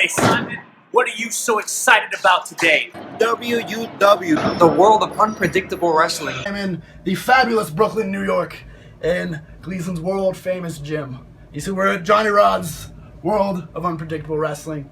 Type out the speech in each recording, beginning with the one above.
Hey Simon, what are you so excited about today? WUW, the world of unpredictable wrestling. I'm in the fabulous Brooklyn, New York, in GLEASON'S world famous gym. You see, we're at Johnny Rodz' world of unpredictable wrestling.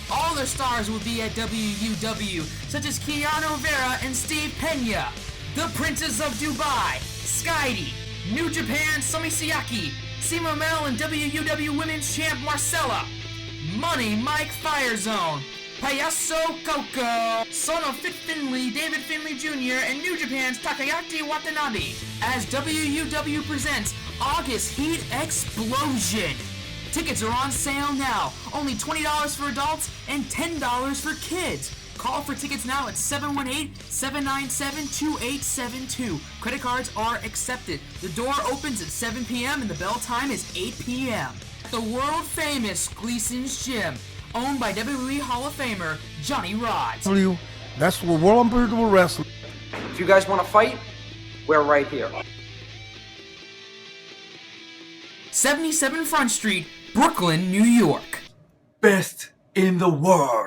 All their stars will be at WUW, such as Keanu Vera and Steve Pena, the Princes of Dubai, Skydee, New Japan Sami Sayaki, Sima Mel and WUW Women's Champ Marcella, Money Mike Firezone, Payaso Coco, Son of Fit Finley, David Finley Jr., and New Japan's Takayaki Watanabe, as WUW presents August Heat Explosion. Tickets are on sale now. Only $20 for adults and $10 for kids. Call for tickets now at 718-797-2872. Credit cards are accepted. The door opens at 7 p.m. and the bell time is 8 p.m. The world-famous GLEASON'S Gym, owned by WWE Hall of Famer Johnny Rodz. That's the world unpredictable wrestling. If you guys want to fight, we're right here. 77 Front Street, Brooklyn, New York. Best in the world.